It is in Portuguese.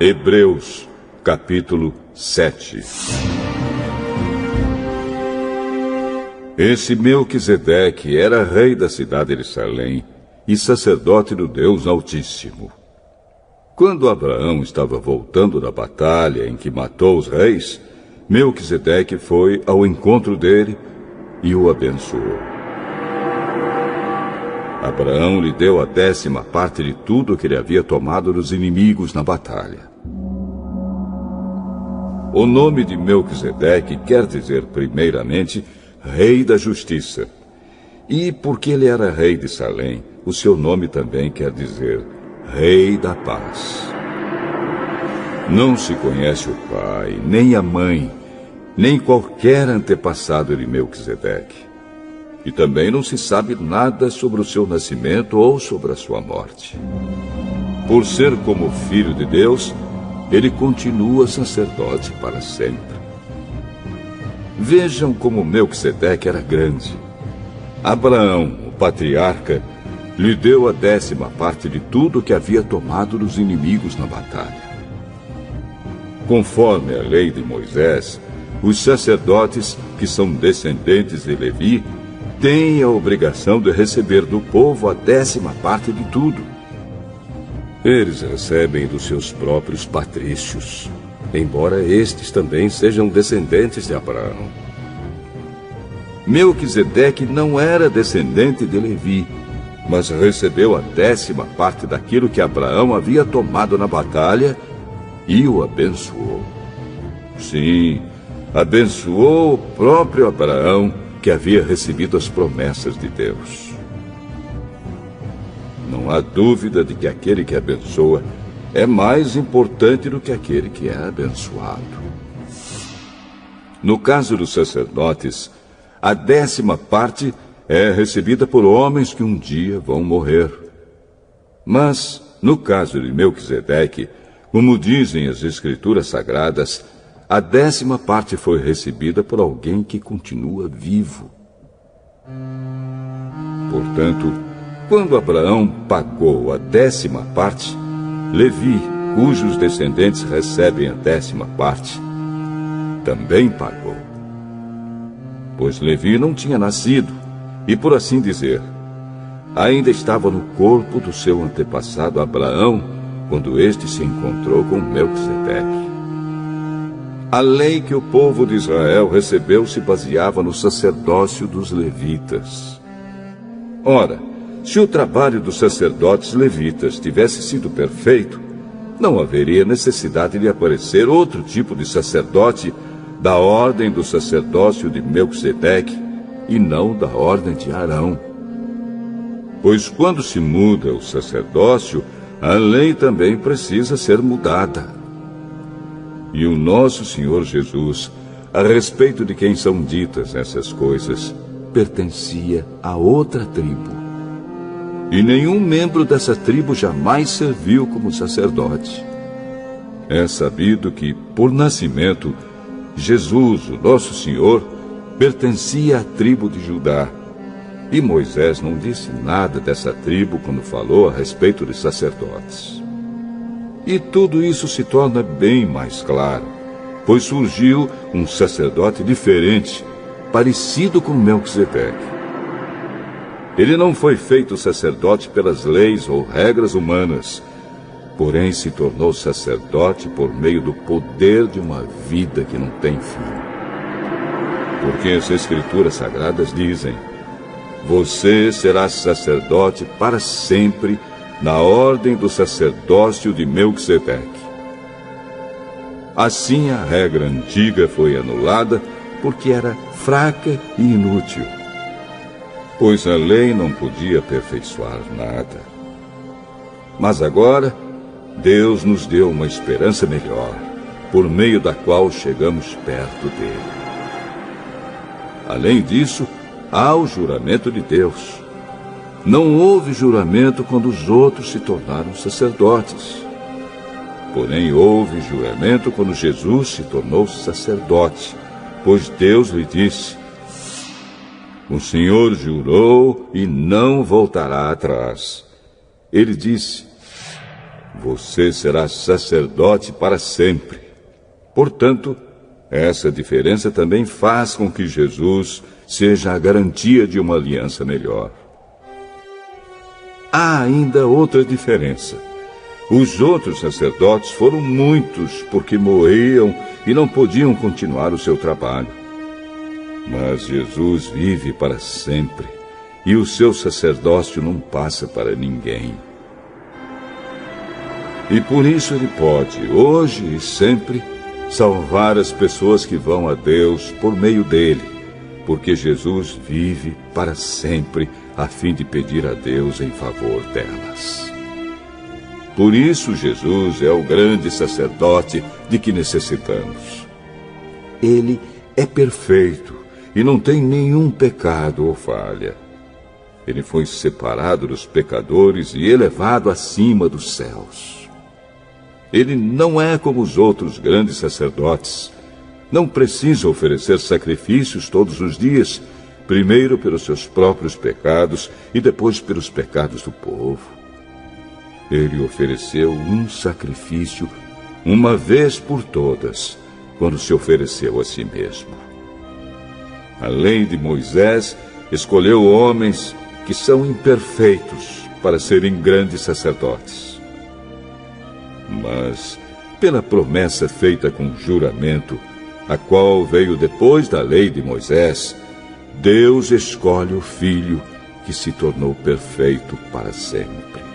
Hebreus, capítulo 7. Esse Melquisedeque era rei da cidade de Salém e sacerdote do Deus Altíssimo. Quando Abraão estava voltando da batalha em que matou os reis, Melquisedeque foi ao encontro dele e o abençoou. Abraão lhe deu a 10ª parte de tudo que ele havia tomado dos inimigos na batalha. O nome de Melquisedeque quer dizer, primeiramente, Rei da Justiça. E porque ele era rei de Salém, o seu nome também quer dizer Rei da Paz. Não se conhece o pai, nem a mãe, nem qualquer antepassado de Melquisedeque. E também não se sabe nada sobre o seu nascimento ou sobre a sua morte. Por ser como filho de Deus, ele continua sacerdote para sempre. Vejam como Melquisedeque era grande. Abraão, o patriarca, lhe deu a 10ª parte de tudo que havia tomado dos inimigos na batalha. Conforme a lei de Moisés, os sacerdotes, que são descendentes de Levi, têm a obrigação de receber do povo a 10ª parte de tudo. Eles recebem dos seus próprios patrícios, embora estes também sejam descendentes de Abraão. Melquisedeque não era descendente de Levi, mas recebeu a 10ª parte daquilo que Abraão havia tomado na batalha e o abençoou. Sim, abençoou o próprio Abraão, que havia recebido as promessas de Deus. Não há dúvida de que aquele que abençoa é mais importante do que aquele que é abençoado. No caso dos sacerdotes, a 10ª parte é recebida por homens que um dia vão morrer. Mas, no caso de Melquisedeque, como dizem as Escrituras Sagradas, a 10ª parte foi recebida por alguém que continua vivo. Portanto, quando Abraão pagou a 10ª parte, Levi, cujos descendentes recebem a 10ª parte, também pagou. Pois Levi não tinha nascido, e por assim dizer, ainda estava no corpo do seu antepassado Abraão, quando este se encontrou com Melquisedeque. A lei que o povo de Israel recebeu se baseava no sacerdócio dos levitas. Ora, se o trabalho dos sacerdotes levitas tivesse sido perfeito, não haveria necessidade de aparecer outro tipo de sacerdote da ordem do sacerdócio de Melquisedeque e não da ordem de Arão. Pois quando se muda o sacerdócio, a lei também precisa ser mudada. E o nosso Senhor Jesus, a respeito de quem são ditas essas coisas, pertencia a outra tribo. E nenhum membro dessa tribo jamais serviu como sacerdote. É sabido que, por nascimento, Jesus, o nosso Senhor, pertencia à tribo de Judá. E Moisés não disse nada dessa tribo quando falou a respeito de sacerdotes. E tudo isso se torna bem mais claro, pois surgiu um sacerdote diferente, parecido com Melquisedeque. Ele não foi feito sacerdote pelas leis ou regras humanas, porém se tornou sacerdote por meio do poder de uma vida que não tem fim. Porque as Escrituras Sagradas dizem: você será sacerdote para sempre, na ordem do sacerdócio de Melquisedeque. Assim a regra antiga foi anulada porque era fraca e inútil, pois a lei não podia aperfeiçoar nada. Mas agora, Deus nos deu uma esperança melhor, por meio da qual chegamos perto dele. Além disso, há o juramento de Deus. Não houve juramento quando os outros se tornaram sacerdotes. Porém, houve juramento quando Jesus se tornou sacerdote, pois Deus lhe disse: o Senhor jurou e não voltará atrás. Ele disse: Você será sacerdote para sempre. Portanto, essa diferença também faz com que Jesus seja a garantia de uma aliança melhor. Há ainda outra diferença. Os outros sacerdotes foram muitos porque morriam e não podiam continuar o seu trabalho. Mas Jesus vive para sempre e o seu sacerdócio não passa para ninguém. E por isso ele pode, hoje e sempre, salvar as pessoas que vão a Deus por meio dele, porque Jesus vive para sempre a fim de pedir a Deus em favor delas. Por isso Jesus é o grande sacerdote de que necessitamos. Ele é perfeito e não tem nenhum pecado ou falha. Ele foi separado dos pecadores e elevado acima dos céus. Ele não é como os outros grandes sacerdotes. Não precisa oferecer sacrifícios todos os dias, primeiro pelos seus próprios pecados e depois pelos pecados do povo. Ele ofereceu um sacrifício uma vez por todas, quando se ofereceu a si mesmo. A lei de Moisés escolheu homens que são imperfeitos para serem grandes sacerdotes. Mas, pela promessa feita com juramento, a qual veio depois da lei de Moisés, Deus escolhe o Filho que se tornou perfeito para sempre.